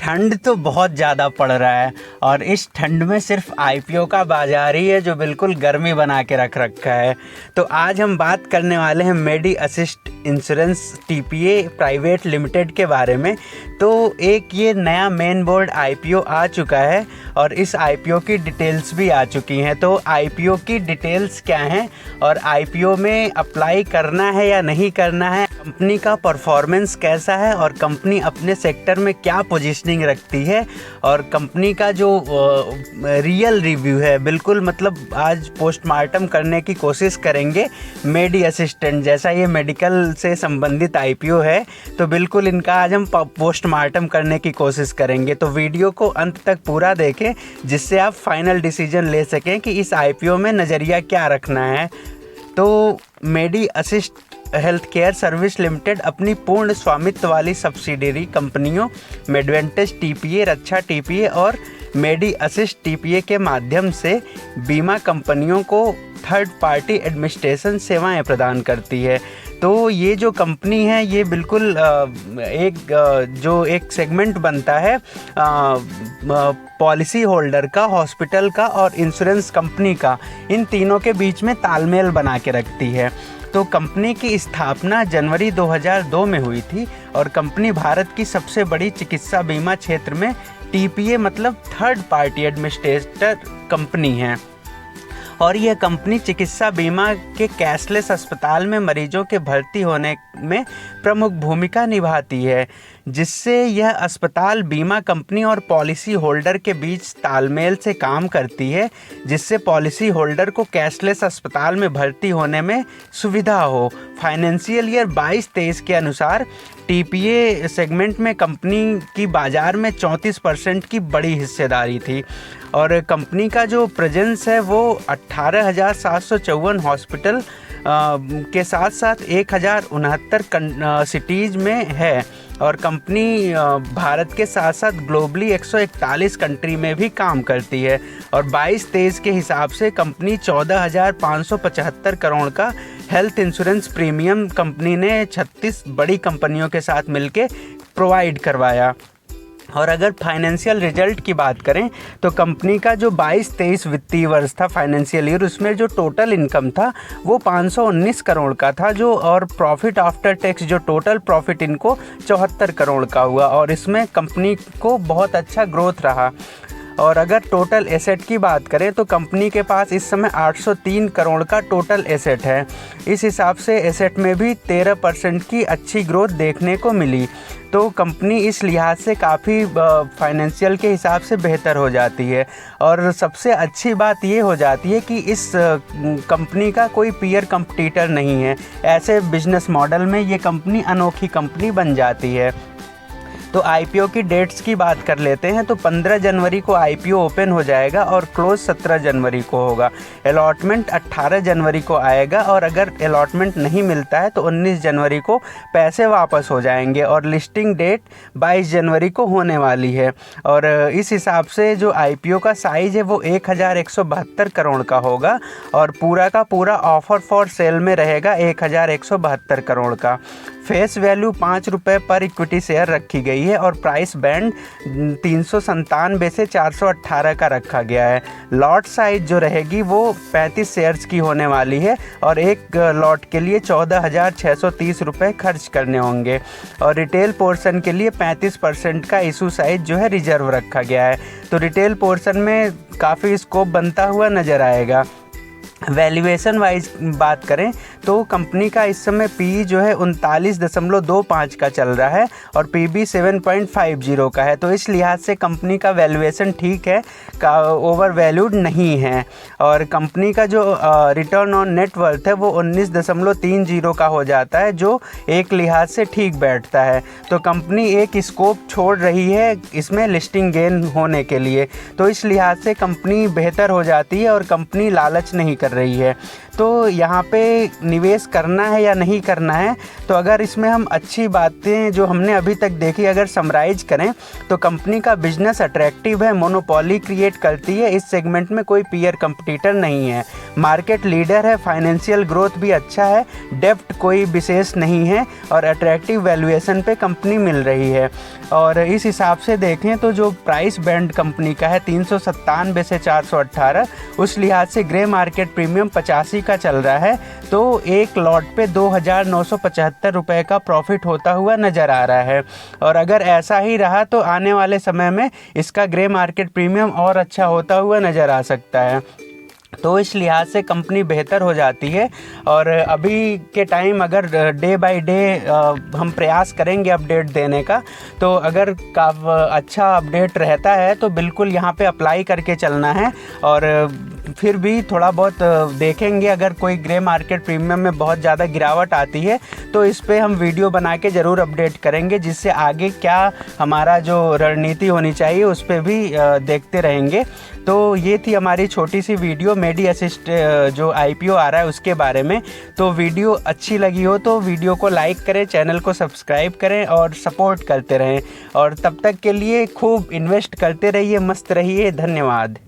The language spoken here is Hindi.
ठंड तो बहुत ज़्यादा पड़ रहा है और इस ठंड में सिर्फ आईपीओ का बाजार ही है जो बिल्कुल गर्मी बना के रख रखा है। तो आज हम बात करने वाले हैं Medi Assist insurance TPA private limited के बारे में। तो एक ये नया मेन बोर्ड आईपीओ आ चुका है और इस आईपीओ की डिटेल्स भी आ चुकी हैं। तो आईपीओ की डिटेल्स क्या हैं और आईपीओ में अप्लाई करना है या नहीं करना है, कंपनी का परफॉर्मेंस कैसा है और कंपनी अपने सेक्टर में क्या पोजीशनिंग रखती है और कंपनी का जो रियल रिव्यू है, बिल्कुल मतलब आज पोस्टमार्टम करने की कोशिश करेंगे। मेडी असिस्टेंट जैसा ये मेडिकल से संबंधित आईपीओ है तो बिल्कुल इनका आज हम पोस्टमार्टम करने की कोशिश करेंगे। तो वीडियो को अंत तक पूरा देखें जिससे आप फाइनल डिसीजन ले सकें कि इस आईपीओ में नज़रिया क्या रखना है। तो Medi Assist health care service limited अपनी पूर्ण स्वामित्व वाली सब्सिडियरी कंपनियों मेडवेंटेज टीपीए, रक्षा टीपीए और मेडी असिस्ट टीपीए के माध्यम से बीमा कंपनियों को थर्ड पार्टी एडमिनिस्ट्रेशन सेवाएं प्रदान करती है। तो ये जो कंपनी है ये बिल्कुल जो एक सेगमेंट बनता है पॉलिसी होल्डर का, हॉस्पिटल का और इंश्योरेंस कंपनी का, इन तीनों के बीच में तालमेल बना के रखती है। तो कंपनी की स्थापना जनवरी 2002 में हुई थी और कंपनी भारत की सबसे बड़ी चिकित्सा बीमा क्षेत्र में टीपीए मतलब थर्ड पार्टी एडमिनिस्ट्रेटर कंपनी है। और यह कंपनी चिकित्सा बीमा के कैशलेस अस्पताल में मरीजों के भर्ती होने में प्रमुख भूमिका निभाती है, जिससे यह अस्पताल बीमा कंपनी और पॉलिसी होल्डर के बीच तालमेल से काम करती है, जिससे पॉलिसी होल्डर को कैशलेस अस्पताल में भर्ती होने में सुविधा हो। फाइनेंशियल ईयर 22-23 के अनुसार टीपीए सेगमेंट में कंपनी की बाज़ार में 34% की बड़ी हिस्सेदारी थी और कंपनी का जो प्रेजेंस है वो 18,754 हॉस्पिटल के साथ साथ 1,069 सिटीज़ में है और कंपनी भारत के साथ साथ ग्लोबली 141 कंट्री में भी काम करती है। और 22-23 के हिसाब से कंपनी 14,575 करोड़ का हेल्थ इंश्योरेंस प्रीमियम कंपनी ने 36 बड़ी कंपनियों के साथ मिलकर प्रोवाइड करवाया। और अगर फाइनेंशियल रिजल्ट की बात करें तो कंपनी का जो 22-23 वित्तीय वर्ष था फाइनेंशियल ईयर, उसमें जो टोटल इनकम था वो 519 करोड़ का था जो, और प्रॉफिट आफ्टर टैक्स जो टोटल प्रॉफिट इनको 74 करोड़ का हुआ और इसमें कंपनी को बहुत अच्छा ग्रोथ रहा। और अगर टोटल एसेट की बात करें तो कंपनी के पास इस समय 803 करोड़ का टोटल एसेट है। इस हिसाब से एसेट में भी 13% की अच्छी ग्रोथ देखने को मिली। तो कंपनी इस लिहाज से काफ़ी फाइनेंशियल के हिसाब से बेहतर हो जाती है। और सबसे अच्छी बात ये हो जाती है कि इस कंपनी का कोई पीयर कंपटीटर नहीं है। ऐसे बिजनेस मॉडल में ये कंपनी अनोखी कंपनी बन जाती है। तो आईपीओ की डेट्स की बात कर लेते हैं। तो 15 जनवरी को आईपीओ ओपन हो जाएगा और क्लोज 17 जनवरी को होगा। अलॉटमेंट 18 जनवरी को आएगा और अगर अलॉटमेंट नहीं मिलता है तो 19 जनवरी को पैसे वापस हो जाएंगे और लिस्टिंग डेट 22 जनवरी को होने वाली है। और इस हिसाब से जो आईपीओ का साइज़ है वो 1,172 करोड़ का होगा और पूरा का पूरा ऑफर फॉर सेल में रहेगा 1,172 करोड़ का। फेस वैल्यू 5 रुपये पर इक्विटी शेयर रखी गई है और प्राइस बैंड 397 से 418 का रखा गया है। लॉट साइज जो रहेगी वो 35 शेयर्स की होने वाली है और एक लॉट के लिए 14,630 रुपये खर्च करने होंगे और रिटेल पोर्शन के लिए 35% का इशू साइज जो है रिजर्व रखा गया है। तो रिटेल पोर्शन में काफ़ी स्कोप बनता हुआ नज़र आएगा। वैल्यूएशन वाइज बात करें तो कंपनी का इस समय पी जो है 39.25 का चल रहा है और पीबी 7.50 का है। तो इस लिहाज से कंपनी का वैल्यूएशन ठीक है, का ओवर वैल्यूड नहीं है। और कंपनी का जो रिटर्न ऑन नेट वर्थ है वो 19.30 का हो जाता है जो एक लिहाज से ठीक बैठता है। तो कंपनी एक स्कोप छोड़ रही है इसमें लिस्टिंग गेन होने के लिए। तो इस लिहाज से कंपनी बेहतर हो जाती है और कंपनी लालच नहीं करती कर रही है। तो यहाँ पे निवेश करना है या नहीं करना है, तो अगर इसमें हम अच्छी बातें जो हमने अभी तक देखी अगर समराइज करें तो कंपनी का बिजनेस अट्रैक्टिव है, मोनोपोली क्रिएट करती है, इस सेगमेंट में कोई पीयर कंपटीटर नहीं है, मार्केट लीडर है, फाइनेंशियल ग्रोथ भी अच्छा है, डेप्ट कोई विशेष नहीं है और अट्रैक्टिव वैल्यूएशन पे कंपनी मिल रही है। और इस हिसाब से देखें तो जो प्राइस बैंड कंपनी का है 397 से 418, उस लिहाज से ग्रे मार्केट प्रीमियम 85 का चल रहा है। तो एक लॉट पे 2,975 रुपये का प्रॉफिट होता हुआ नज़र आ रहा है और अगर ऐसा ही रहा तो आने वाले समय में इसका ग्रे मार्केट प्रीमियम और अच्छा होता हुआ नज़र आ सकता है। तो इस लिहाज से कंपनी बेहतर हो जाती है और अभी के टाइम अगर डे बाय डे हम प्रयास करेंगे अपडेट देने का, तो अगर अच्छा अपडेट रहता है तो बिल्कुल यहाँ पे अप्लाई करके चलना है। और फिर भी थोड़ा बहुत देखेंगे, अगर कोई ग्रे मार्केट प्रीमियम में बहुत ज़्यादा गिरावट आती है तो इस पे हम वीडियो बना के ज़रूर अपडेट करेंगे, जिससे आगे क्या हमारा जो रणनीति होनी चाहिए उस पर भी देखते रहेंगे। तो ये थी हमारी छोटी सी वीडियो मेडी असिस्ट जो IPO आ रहा है उसके बारे में। तो वीडियो अच्छी लगी हो तो वीडियो को लाइक करें, चैनल को सब्सक्राइब करें और सपोर्ट करते रहें। और तब तक के लिए खूब इन्वेस्ट करते रहिए, मस्त रहिए। धन्यवाद।